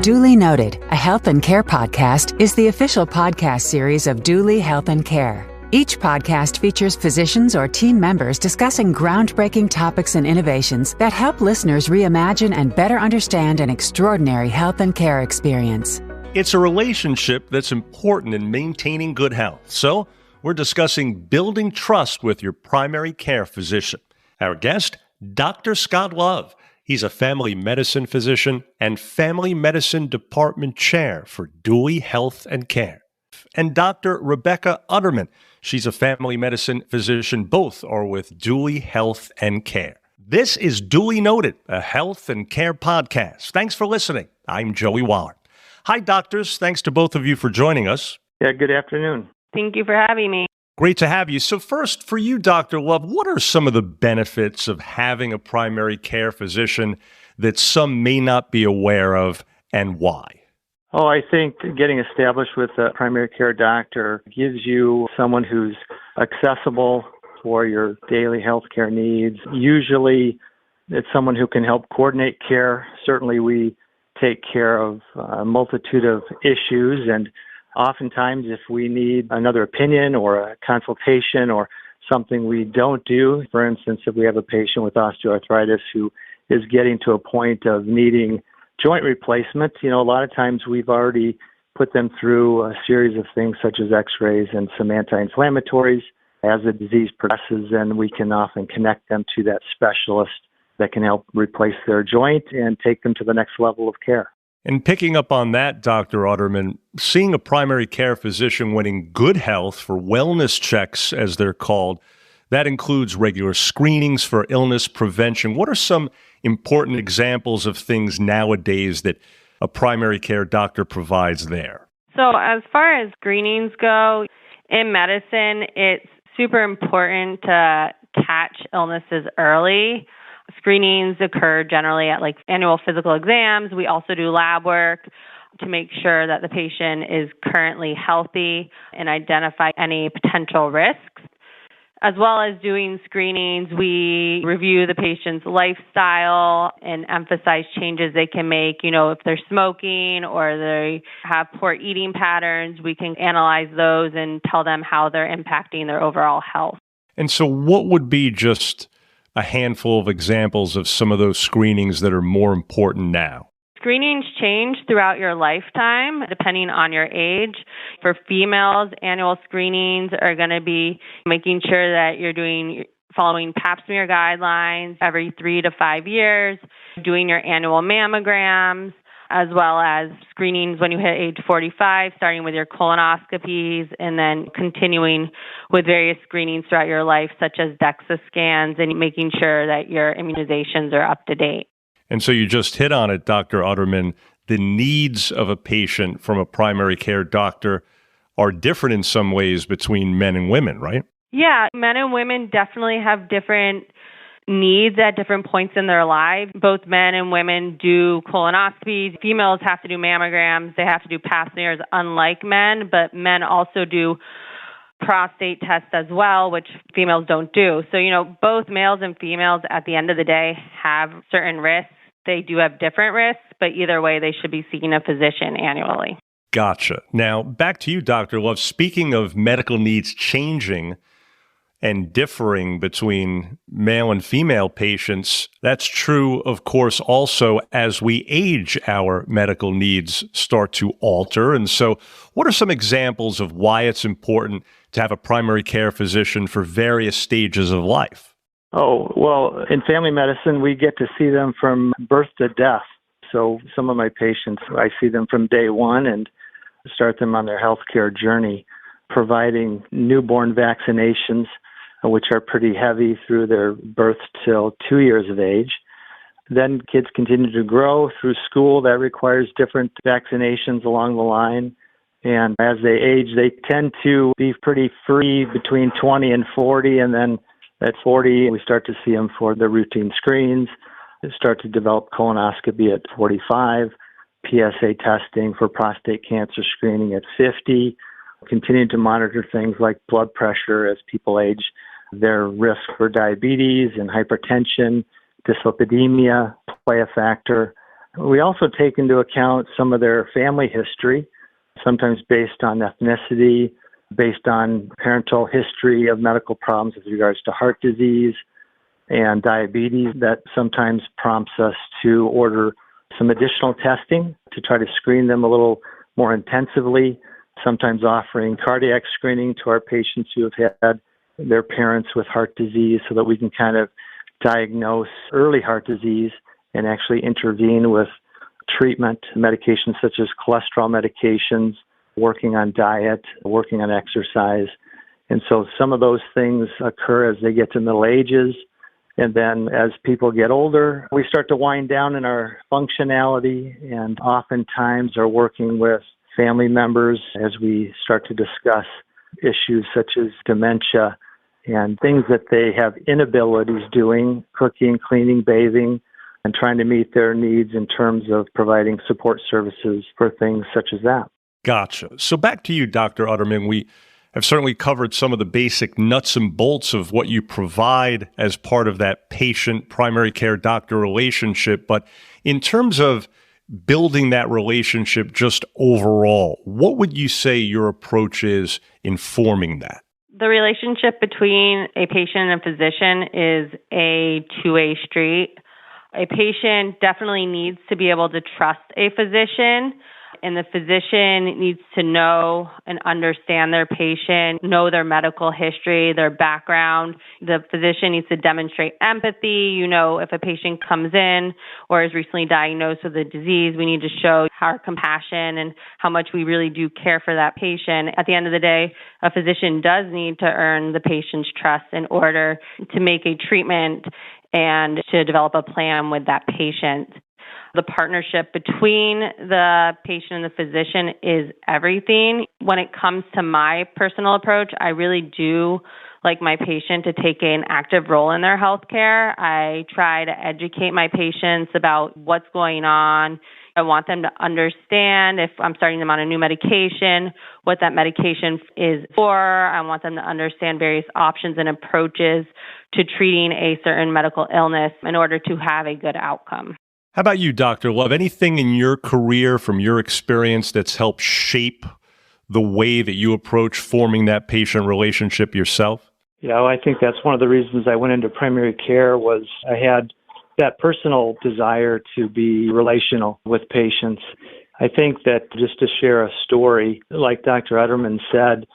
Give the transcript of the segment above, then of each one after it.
Duly Noted, a health and care podcast, is the official podcast series of Duly Health and Care. Each podcast features physicians or team members discussing groundbreaking topics and innovations that help listeners reimagine and better understand an extraordinary health and care experience. It's a relationship that's important in maintaining good health. So, we're discussing building trust with your primary care physician. Our guest, Dr. Scott Love. He's a family medicine physician and family medicine department chair for Duly Health and Care. And Dr. Rebecca Uttermann. She's a family medicine physician. Both are with Duly Health and Care. This is Duly Noted, a health and care podcast. Thanks for listening. I'm Joey Waller. Hi, doctors. Thanks to both of you for joining us. Yeah, good afternoon. Thank you for having me. Great to have you. So first, for you, Dr. Love, what are some of the benefits of having a primary care physician that some may not be aware of, and why? Oh, I think getting established with a primary care doctor gives you someone who's accessible for your daily health care needs. Usually, it's someone who can help coordinate care. Certainly, we take care of a multitude of issues, and oftentimes, if we need another opinion or a consultation or something we don't do, for instance, if we have a patient with osteoarthritis who is getting to a point of needing joint replacement, a lot of times we've already put them through a series of things such as x-rays and some anti-inflammatories. As the disease progresses, then we can often connect them to that specialist that can help replace their joint and take them to the next level of care. And picking up on that, Dr. Uttermann, seeing a primary care physician when in good health for wellness checks, as they're called, that includes regular screenings for illness prevention. What are some important examples of things nowadays that a primary care doctor provides there? So as far as screenings go, in medicine, it's super important to catch illnesses early. Screenings occur generally at annual physical exams. We also do lab work to make sure that the patient is currently healthy and identify any potential risks. As well as doing screenings, we review the patient's lifestyle and emphasize changes they can make. If they're smoking or they have poor eating patterns, we can analyze those and tell them how they're impacting their overall health. And so what would be just a handful of examples of some of those screenings that are more important now? Screenings change throughout your lifetime, depending on your age. For females, annual screenings are going to be making sure that you're following pap smear guidelines every 3 to 5 years, doing your annual mammograms, as well as screenings when you hit age 45, starting with your colonoscopies, and then continuing with various screenings throughout your life, such as DEXA scans, and making sure that your immunizations are up to date. And so you just hit on it, Dr. Uttermann. The needs of a patient from a primary care doctor are different in some ways between men and women, right? Yeah, men and women definitely have different needs at different points in their lives. Both men and women do colonoscopies. Females have to do mammograms. They have to do pap smears, unlike men, but men also do prostate tests as well, which females don't do. So, both males and females at the end of the day have certain risks. They do have different risks, but either way, they should be seeing a physician annually. Gotcha. Now, back to you, Dr. Love. Speaking of medical needs changing and differing between male and female patients, that's true, of course, also as we age, our medical needs start to alter. And so what are some examples of why it's important to have a primary care physician for various stages of life? Oh, well, in family medicine, we get to see them from birth to death. So some of my patients, I see them from day one and start them on their healthcare journey, providing newborn vaccinations, which are pretty heavy through their birth till 2 years of age. Then kids continue to grow through school. That requires different vaccinations along the line. And as they age, they tend to be pretty free between 20 and 40. And then at 40, we start to see them for the routine screens. They start to develop colonoscopy at 45, PSA testing for prostate cancer screening at 50, continue to monitor things like blood pressure as people age, their risk for diabetes and hypertension, dyslipidemia play a factor. We also take into account some of their family history, sometimes based on ethnicity, based on parental history of medical problems with regards to heart disease and diabetes. That sometimes prompts us to order some additional testing to try to screen them a little more intensively, sometimes offering cardiac screening to our patients who have had their parents with heart disease so that we can kind of diagnose early heart disease and actually intervene with treatment, medications such as cholesterol medications, working on diet, working on exercise. And so some of those things occur as they get to middle ages. And then as people get older, we start to wind down in our functionality and oftentimes are working with family members as we start to discuss issues such as dementia and things that they have inabilities doing, cooking, cleaning, bathing, and trying to meet their needs in terms of providing support services for things such as that. Gotcha. So back to you, Dr. Uttermann. We have certainly covered some of the basic nuts and bolts of what you provide as part of that patient primary care doctor relationship. But in terms of building that relationship just overall, what would you say your approach is in forming that? The relationship between a patient and physician is a two-way street. A patient definitely needs to be able to trust a physician, and the physician needs to know and understand their patient, know their medical history, their background. The physician needs to demonstrate empathy. If a patient comes in or is recently diagnosed with a disease, we need to show our compassion and how much we really do care for that patient. At the end of the day, a physician does need to earn the patient's trust in order to make a treatment and to develop a plan with that patient. The partnership between the patient and the physician is everything. When it comes to my personal approach, I really do like my patient to take an active role in their healthcare. I try to educate my patients about what's going on. I want them to understand if I'm starting them on a new medication, what that medication is for. I want them to understand various options and approaches to treating a certain medical illness in order to have a good outcome. How about you, Dr. Love? Anything in your career from your experience that's helped shape the way that you approach forming that patient relationship yourself? Yeah, I think that's one of the reasons I went into primary care was I had that personal desire to be relational with patients. I think that just to share a story, like Dr. Uttermann said,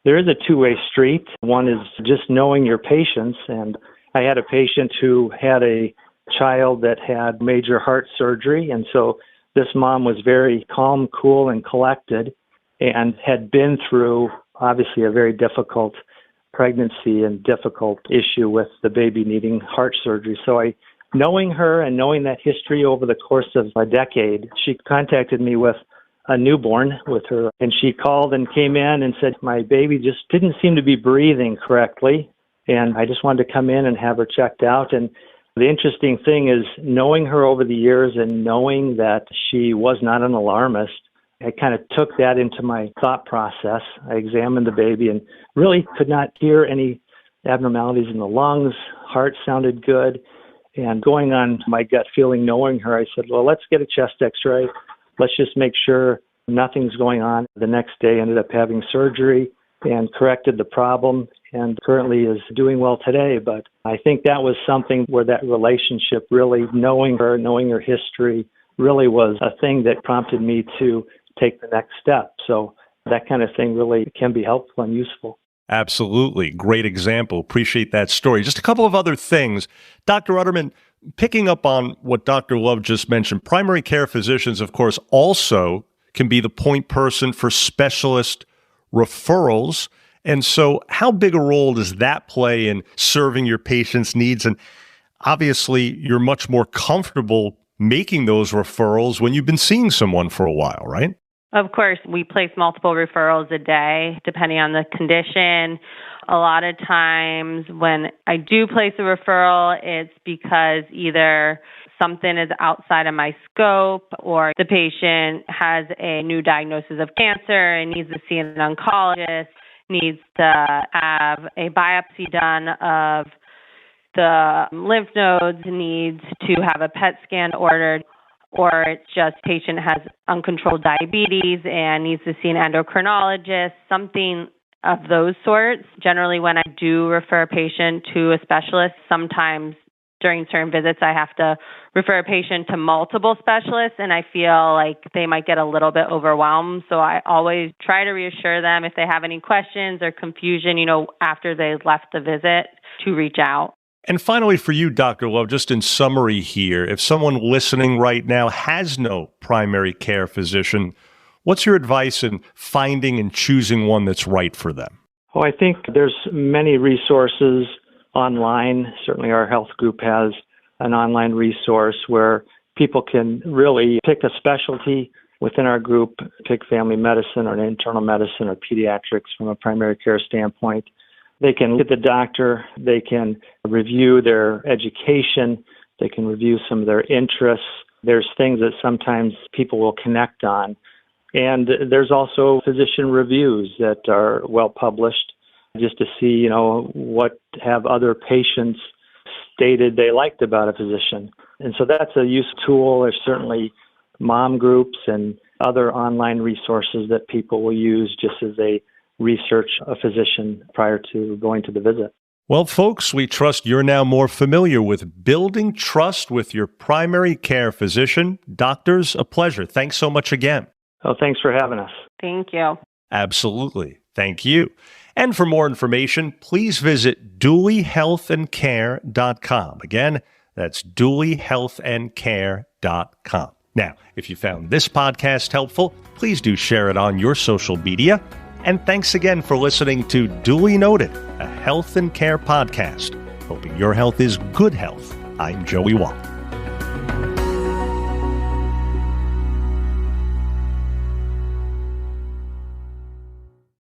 there is a two-way street. One is just knowing your patients, and I had a patient who had a child that had major heart surgery, and so this mom was very calm, cool, and collected and had been through, obviously, a very difficult pregnancy and difficult issue with the baby needing heart surgery. So knowing her and knowing that history over the course of a decade, she contacted me with a newborn with her, and she called and came in and said, my baby just didn't seem to be breathing correctly, and I just wanted to come in and have her checked out. And the interesting thing is knowing her over the years and knowing that she was not an alarmist, I kind of took that into my thought process. I examined the baby and really could not hear any abnormalities in the lungs. Heart sounded good. And going on my gut feeling, knowing her, I said, well, let's get a chest x-ray. Let's just make sure nothing's going on. The next day ended up having surgery and corrected the problem and currently is doing well today. But I think that was something where that relationship, really knowing her history, really was a thing that prompted me to take the next step. So that kind of thing really can be helpful and useful. Absolutely. Great example. Appreciate that story. Just a couple of other things. Dr. Uttermann, picking up on what Dr. Love just mentioned, primary care physicians, of course, also can be the point person for specialist referrals. And so how big a role does that play in serving your patient's needs? And obviously, you're much more comfortable making those referrals when you've been seeing someone for a while, right? Of course, we place multiple referrals a day, depending on the condition. A lot of times when I do place a referral, it's because either something is outside of my scope or the patient has a new diagnosis of cancer and needs to see an oncologist, needs to have a biopsy done of the lymph nodes, needs to have a PET scan ordered. or it's just patient has uncontrolled diabetes and needs to see an endocrinologist, something of those sorts. Generally, when I do refer a patient to a specialist, sometimes during certain visits, I have to refer a patient to multiple specialists, and I feel like they might get a little bit overwhelmed. So I always try to reassure them if they have any questions or confusion, after they've left the visit, to reach out. And finally, for you, Dr. Love, just in summary here, if someone listening right now has no primary care physician, what's your advice in finding and choosing one that's right for them? Oh, I think there's many resources online. Certainly our health group has an online resource where people can really pick a specialty within our group, pick family medicine or internal medicine or pediatrics from a primary care standpoint. They can look at the doctor, they can review their education, they can review some of their interests. There's things that sometimes people will connect on. And there's also physician reviews that are well published just to see, what have other patients stated they liked about a physician. And so that's a useful tool. There's certainly mom groups and other online resources that people will use just as they research a physician prior to going to the visit. Well, folks, we trust you're now more familiar with building trust with your primary care physician. Doctors, a pleasure. Thanks so much again. Oh, thanks for having us. Thank you. Absolutely. Thank you. And for more information, please visit dulyhealthandcare.com. Again, that's dulyhealthandcare.com. Now, if you found this podcast helpful, please do share it on your social media. And thanks again for listening to Duly Noted, a health and care podcast. Hoping your health is good health. I'm Joey Wall.